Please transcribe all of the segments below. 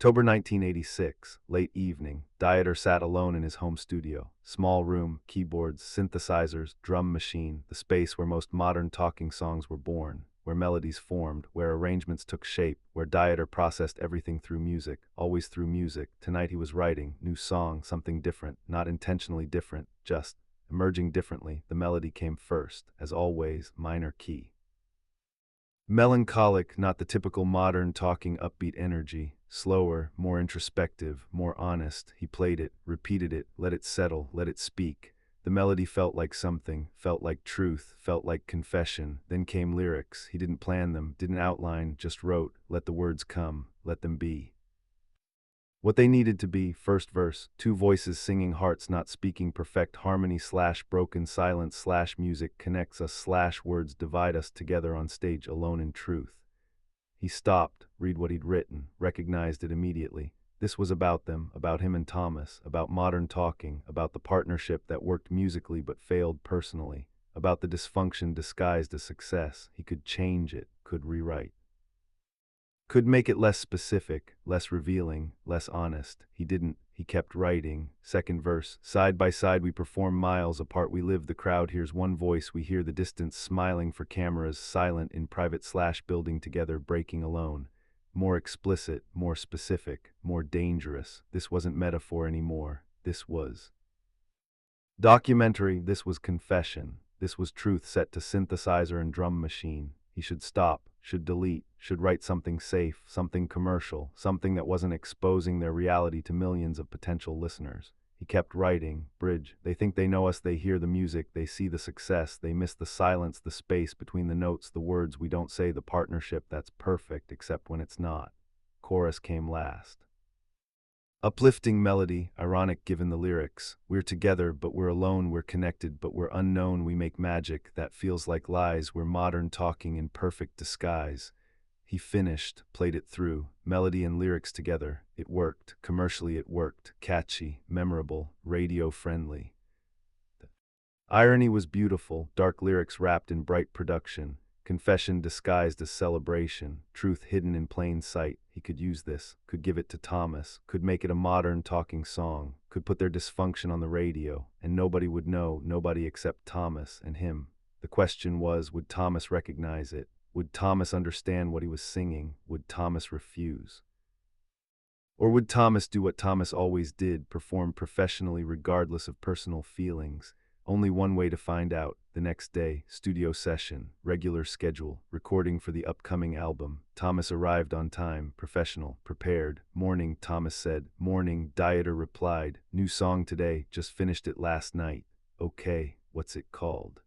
October 1986, late evening, Dieter sat alone in his home studio. Small room, keyboards, synthesizers, drum machine, the space where most modern talking songs were born, where melodies formed, where arrangements took shape, where Dieter processed everything through music, always through music. Tonight he was writing, new song, something different, not intentionally different, just emerging differently. The melody came first, as always, minor key. Melancholic, not the typical modern talking upbeat energy. Slower, more introspective, more honest. He played it, repeated it, let it settle, let it speak. The melody felt like something, felt like truth, felt like confession. Then came lyrics. He didn't plan them, didn't outline, just wrote. Let the words come, let them be what they needed to be. First verse, two voices singing, hearts not speaking, perfect harmony / broken silence / music connects us / words divide us, together on stage alone in truth. He stopped, read what he'd written, recognized it immediately. This was about them, about him and Thomas, about modern talking, about the partnership that worked musically but failed personally, about the dysfunction disguised as success. He could change it, could rewrite. Could make it less specific, less revealing, less honest. He didn't. He kept writing. Second verse, side by side we perform, miles apart we live, the crowd hears one voice, we hear the distance smiling for cameras, silent in private / building together, breaking alone. More explicit, more specific, more dangerous. This wasn't metaphor anymore. This was documentary. This was confession. This was truth set to synthesizer and drum machine. He should stop, should delete, should write something safe, something commercial, something that wasn't exposing their reality to millions of potential listeners. He kept writing. Bridge. They think they know us, they hear the music, they see the success, they miss the silence, the space between the notes, the words we don't say, the partnership that's perfect except when it's not. Chorus came last. Uplifting melody, ironic given the lyrics. We're together, but we're alone, we're connected, but we're unknown, we make magic that feels like lies, we're modern talking in perfect disguise. He finished, played it through, melody and lyrics together. It worked, commercially it worked, catchy, memorable, radio-friendly. The irony was beautiful, dark lyrics wrapped in bright production. Confession disguised as celebration, truth hidden in plain sight. He could use this, could give it to Thomas, could make it a modern talking song, could put their dysfunction on the radio, and nobody would know, nobody except Thomas and him. The question was, would Thomas recognize it? Would Thomas understand what he was singing? Would Thomas refuse? Or would Thomas do what Thomas always did, perform professionally regardless of personal feelings? Only one way to find out. The next day, studio session, regular schedule, recording for the upcoming album. Thomas arrived on time, professional, prepared. Morning, Thomas said. Morning, Dieter replied. New song today, just finished it last night. Okay, what's it called?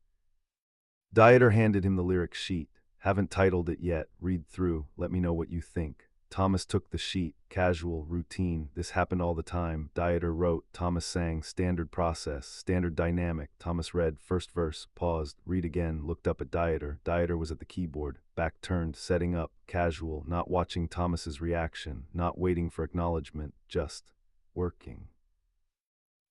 Dieter handed him the lyric sheet. Haven't titled it yet, read through, let me know what you think. Thomas took the sheet, casual, routine, this happened all the time. Dieter wrote, Thomas sang, standard process, standard dynamic. Thomas read, first verse, paused, read again, looked up at Dieter. Dieter was at the keyboard, back turned, setting up, casual, not watching Thomas's reaction, not waiting for acknowledgement, just working.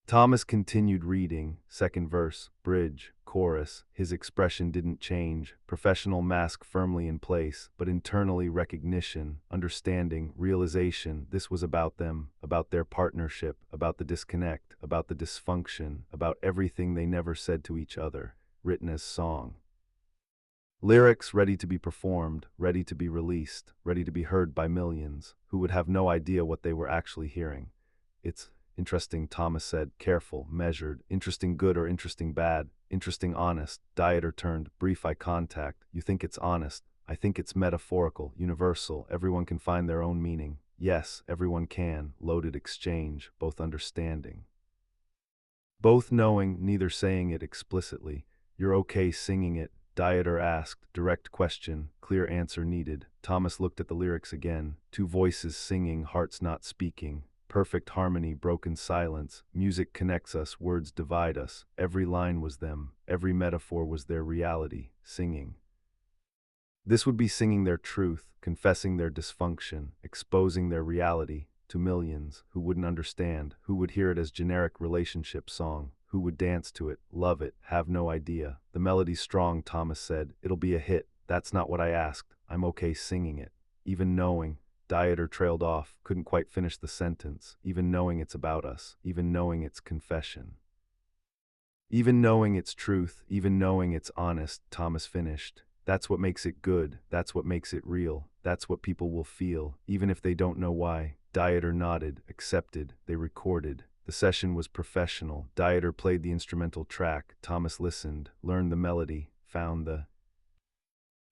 Thomas continued reading, second verse, bridge, chorus. His expression didn't change, professional mask firmly in place, but internally recognition, understanding, realization. This was about them, about their partnership, about the disconnect, about the dysfunction, about everything they never said to each other, written as song. Lyrics ready to be performed, ready to be released, ready to be heard by millions, who would have no idea what they were actually hearing. It's interesting, Thomas said, careful, measured, interesting good or interesting bad, interesting honest. Dieter turned, brief eye contact. You think it's honest, I think it's metaphorical, universal, everyone can find their own meaning. Yes, everyone can, loaded exchange, both understanding. Both knowing, neither saying it explicitly. You're okay singing it? Dieter asked, direct question, clear answer needed. Thomas looked at the lyrics again, two voices singing, hearts not speaking. Perfect harmony, broken silence, music connects us, words divide us. Every line was them, every metaphor was their reality, singing. This would be singing their truth, confessing their dysfunction, exposing their reality to millions who wouldn't understand, who would hear it as generic relationship song, who would dance to it, love it, have no idea. The melody's strong, Thomas said. It'll be a hit. That's not what I asked. I'm okay singing it. Even knowing, Dieter trailed off, couldn't quite finish the sentence, even knowing it's about us, even knowing it's confession. Even knowing it's truth, even knowing it's honest, Thomas finished. That's what makes it good, that's what makes it real, that's what people will feel, even if they don't know why. Dieter nodded, accepted, they recorded. The session was professional. Dieter played the instrumental track, Thomas listened, learned the melody, found the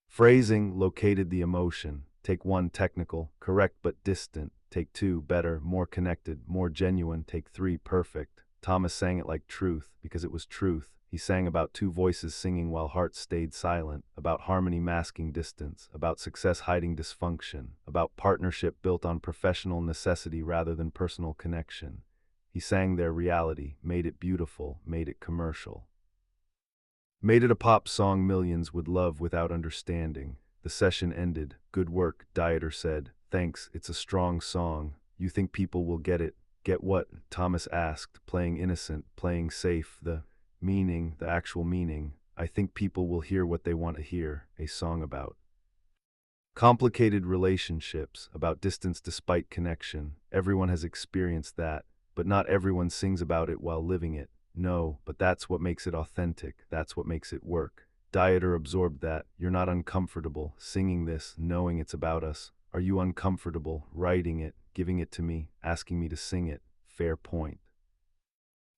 phrasing, located the emotion. Take 1, technical, correct but distant. Take 2, better, more connected, more genuine. Take 3, perfect. Thomas sang it like truth, because it was truth. He sang about 2 voices singing while hearts stayed silent, about harmony masking distance, about success hiding dysfunction, about partnership built on professional necessity rather than personal connection. He sang their reality, made it beautiful, made it commercial. Made it a pop song millions would love without understanding. The session ended. Good work, Dieter said. Thanks, it's a strong song. You think people will get it? Get what? Thomas asked, playing innocent, playing safe. The meaning, the actual meaning. I think people will hear what they want to hear. A song about complicated relationships, about distance despite connection. Everyone has experienced that, but not everyone sings about it while living it. No, but that's what makes it authentic. That's what makes it work. Dieter absorbed that. You're not uncomfortable singing this, knowing it's about us. Are you uncomfortable writing it, giving it to me, asking me to sing it? Fair point.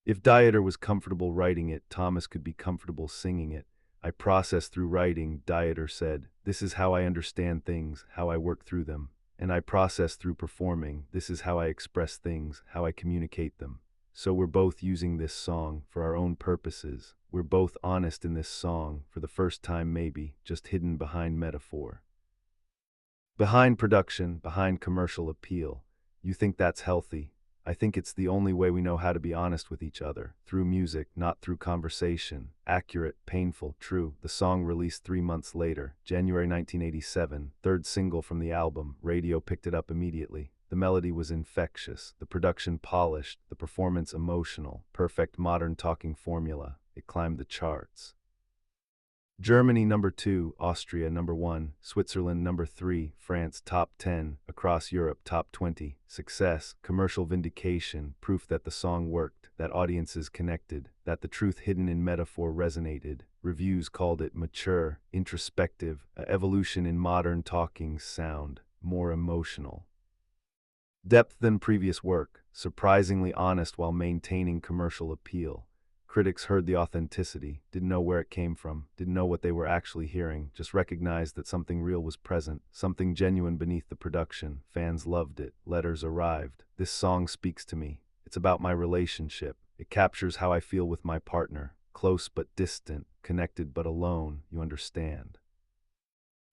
If Dieter was comfortable writing it, Thomas could be comfortable singing it. I process through writing, Dieter said. This is how I understand things, how I work through them. And I process through performing. This is how I express things, how I communicate them. So we're both using this song for our own purposes. We're both honest in this song, for the first time maybe, just hidden behind metaphor. Behind production, behind commercial appeal. You think that's healthy? I think it's the only way we know how to be honest with each other. Through music, not through conversation. Accurate, painful, true. The song released 3 months later, January 1987, third single from the album. Radio picked it up immediately. The melody was infectious, the production polished, the performance emotional. Perfect modern talking formula. It climbed the charts. Germany number 2, Austria number 1, Switzerland number 3, France top 10, across Europe top 20. Success, commercial vindication, proof that the song worked, that audiences connected, that the truth hidden in metaphor resonated. Reviews called it mature, introspective, a evolution in modern talking sound, more emotional. Depth than previous work, surprisingly honest while maintaining commercial appeal. Critics heard the authenticity, didn't know where it came from, didn't know what they were actually hearing, just recognized that something real was present, something genuine beneath the production. Fans loved it. Letters arrived. This song speaks to me. It's about my relationship. It captures how I feel with my partner. Close but distant, connected but alone, you understand.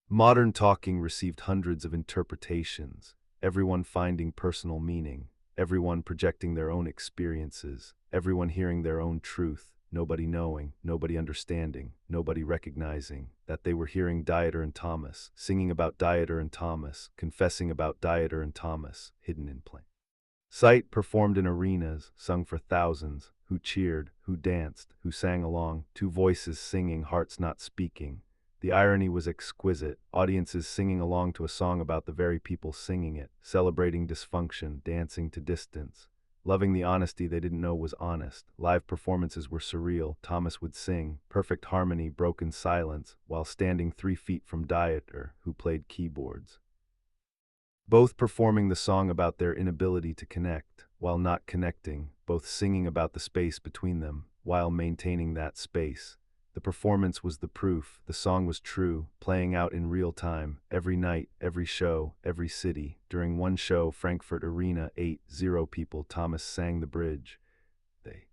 Modern talking received hundreds of interpretations, everyone finding personal meaning, everyone projecting their own experiences, everyone hearing their own truth, nobody knowing, nobody understanding, nobody recognizing that they were hearing Dieter and Thomas, singing about Dieter and Thomas, confessing about Dieter and Thomas, hidden in plain sight, performed in arenas, sung for thousands, who cheered, who danced, who sang along, 2 voices singing, hearts not speaking. The irony was exquisite, audiences singing along to a song about the very people singing it, celebrating dysfunction, dancing to distance, loving the honesty they didn't know was honest. Live performances were surreal. Thomas would sing, perfect harmony, broken silence, while standing 3 feet from Dieter, who played keyboards. Both performing the song about their inability to connect, while not connecting, both singing about the space between them, while maintaining that space. The performance was the proof. The song was true, playing out in real time, every night, every show, every city. During one show, Frankfurt Arena, 8-0 people, Thomas sang the bridge. They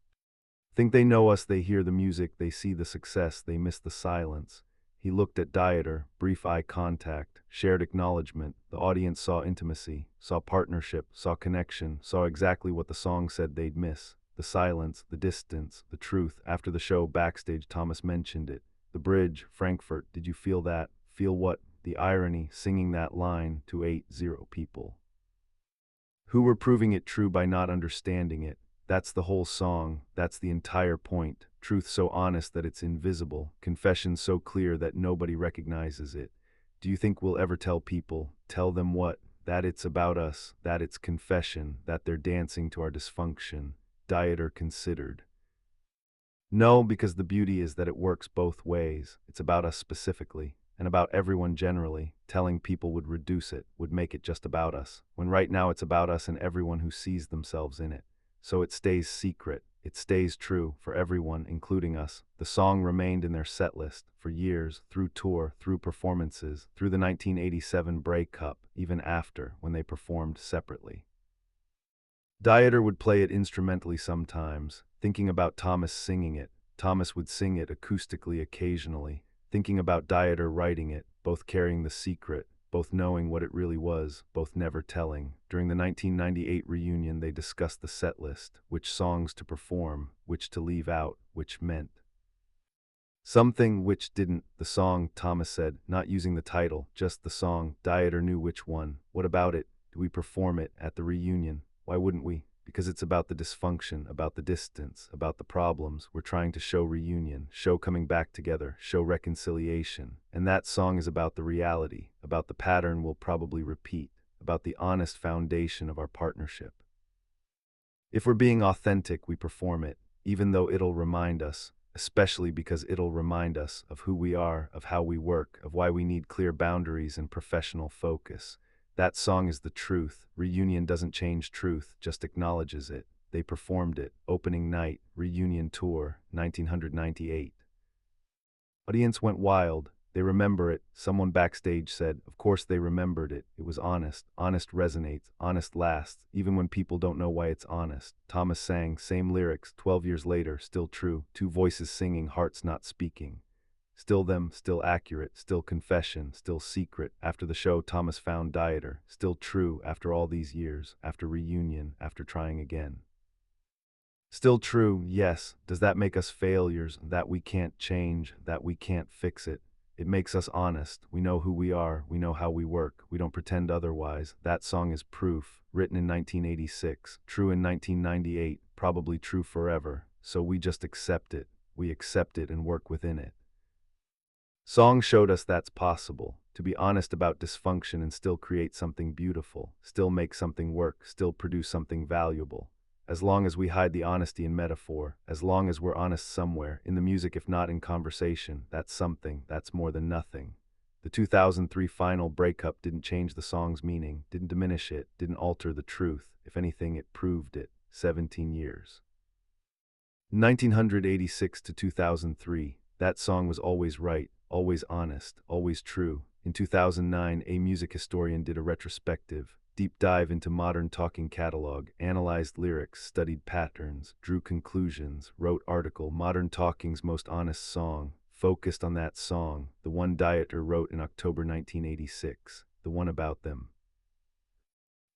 think they know us, they hear the music, they see the success, they miss the silence. He looked at Dieter, brief eye contact, shared acknowledgement. The audience saw intimacy, saw partnership, saw connection, saw exactly what the song said they'd miss. The silence, the distance, the truth. After the show, backstage, Thomas mentioned it. The bridge, Frankfurt, did you feel that? Feel what? The irony, singing that line to 8-0 people who were proving it true by not understanding it. That's the whole song, that's the entire point. Truth so honest that it's invisible, confession so clear that nobody recognizes it. Do you think we'll ever tell people? Tell them what? that it's about us, that it's confession, that they're dancing to our dysfunction. Dieter considered. No, because the beauty is that it works both ways. It's about us specifically, and about everyone generally. Telling people would reduce it, would make it just about us, when right now it's about us and everyone who sees themselves in it. So it stays secret. It stays true for everyone, including us. The song remained in their set list for years, through tour, through performances, through the 1987 breakup, even after, when they performed separately. Dieter would play it instrumentally sometimes, thinking about Thomas singing it. Thomas would sing it acoustically occasionally, thinking about Dieter writing it, both carrying the secret, both knowing what it really was, both never telling. During the 1998 reunion, they discussed the set list, which songs to perform, which to leave out, which meant something, which didn't. The song, Thomas said, not using the title, just the song. Dieter knew which one. What about it? Do we perform it at the reunion? Why wouldn't we? Because it's about the dysfunction, about the distance, about the problems. We're trying to show reunion, show coming back together, show reconciliation. And that song is about the reality, about the pattern we'll probably repeat, about the honest foundation of our partnership. If we're being authentic, we perform it, even though it'll remind us, especially because it'll remind us of who we are, of how we work, of why we need clear boundaries and professional focus. That song is the truth. Reunion doesn't change truth, just acknowledges it. They performed it. Opening night, reunion tour, 1998. Audience went wild. They remember it. Someone backstage said, of course they remembered it. It was honest. Honest resonates. Honest lasts, even when people don't know why it's honest. Thomas sang, same lyrics, 12 years later, still true. Two voices singing, hearts not speaking. Still them, still accurate, still confession, still secret. After the show, Thomas found Dieter. Still true after all these years, after reunion, after trying again. Still true, yes. Does that make us failures, that we can't change, that we can't fix it? It makes us honest. We know who we are, we know how we work, we don't pretend otherwise. That song is proof, written in 1986, true in 1998, probably true forever. So we just accept it. We accept it and work within it. Song showed us that's possible, to be honest about dysfunction and still create something beautiful, still make something work, still produce something valuable. As long as we hide the honesty in metaphor, as long as we're honest somewhere, in the music if not in conversation, that's something, that's more than nothing. The 2003 final breakup didn't change the song's meaning, didn't diminish it, didn't alter the truth. If anything, it proved it. 17 years. 1986 to 2003, that song was always right, always honest, always true. In 2009, a music historian did a retrospective, deep dive into modern talking catalog, analyzed lyrics, studied patterns, drew conclusions, wrote article, Modern Talking's Most Honest Song, focused on that song, the one Dieter wrote in October 1986, the one about them.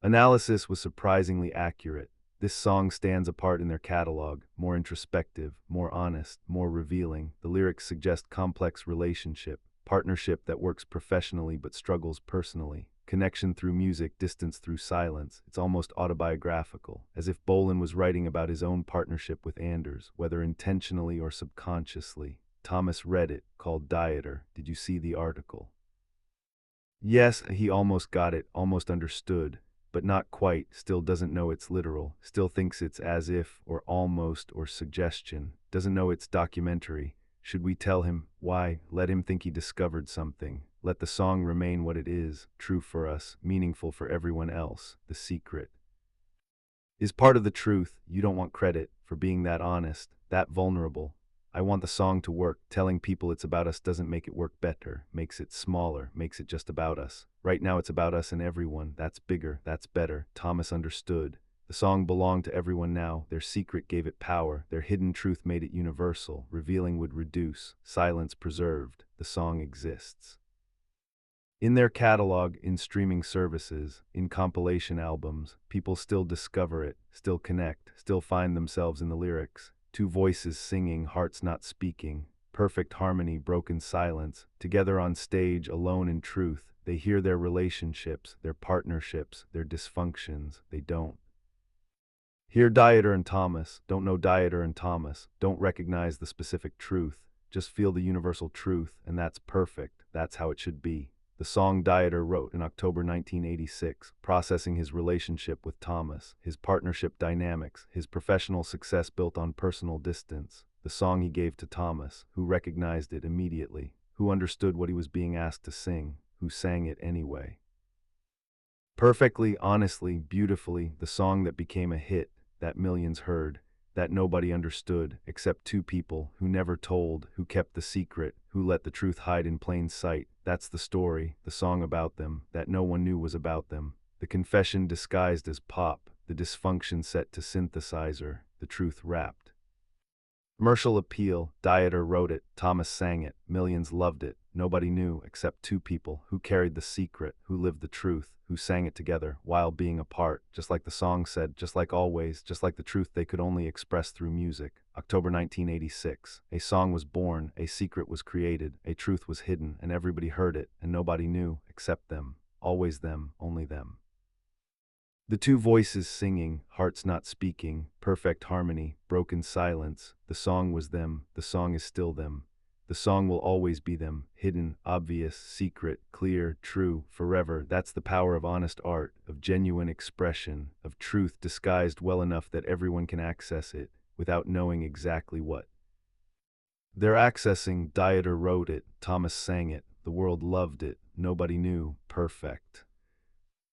Analysis was surprisingly accurate. This song stands apart in their catalog, more introspective, more honest, more revealing. The lyrics suggest complex relationship, partnership that works professionally but struggles personally, connection through music, distance through silence. It's almost autobiographical, as if Bohlen was writing about his own partnership with Anders, whether intentionally or subconsciously. Thomas read it, called Dieter. Did you see the article? Yes, he almost got it, almost understood. But not quite, still doesn't know it's literal, still thinks it's as if, or almost, or suggestion, doesn't know it's documentary. Should we tell him? Why? Let him think he discovered something. Let the song remain what it is, true for us, meaningful for everyone else. The secret is part of the truth. You don't want credit for being that honest, that vulnerable. I want the song to work. Telling people it's about us doesn't make it work better, makes it smaller, makes it just about us. Right now it's about us and everyone. That's bigger, that's better. Thomas understood. The song belonged to everyone now. Their secret gave it power. Their hidden truth made it universal. Revealing would reduce. Silence preserved. The song exists. In their catalog, in streaming services, in compilation albums, people still discover it, still connect, still find themselves in the lyrics. Two voices singing, hearts not speaking, perfect harmony, broken silence, together on stage, alone in truth. They hear their relationships, their partnerships, their dysfunctions. They don't hear Dieter and Thomas, don't know Dieter and Thomas, don't recognize the specific truth, just feel the universal truth, and that's perfect. That's how it should be. The song Dieter wrote in October 1986, processing his relationship with Thomas, his partnership dynamics, his professional success built on personal distance. The song he gave to Thomas, who recognized it immediately, who understood what he was being asked to sing, who sang it anyway. Perfectly, honestly, beautifully, the song that became a hit, that millions heard, that nobody understood, except two people who never told, who kept the secret, who let the truth hide in plain sight. That's the story, the song about them, that no one knew was about them. The confession disguised as pop, the dysfunction set to synthesizer, the truth wrapped. Commercial appeal, Dieter wrote it, Thomas sang it, millions loved it, nobody knew except two people who carried the secret, who lived the truth, who sang it together while being apart, just like the song said, just like always, just like the truth they could only express through music. October 1986, a song was born, a secret was created, a truth was hidden, and everybody heard it, and nobody knew except them, always them, only them. The two voices singing, hearts not speaking, perfect harmony, broken silence. The song was them, the song is still them. The song will always be them, hidden, obvious, secret, clear, true, forever. That's the power of honest art, of genuine expression, of truth disguised well enough that everyone can access it, without knowing exactly what. They're accessing, Dieter wrote it, Thomas sang it, the world loved it, nobody knew, perfect.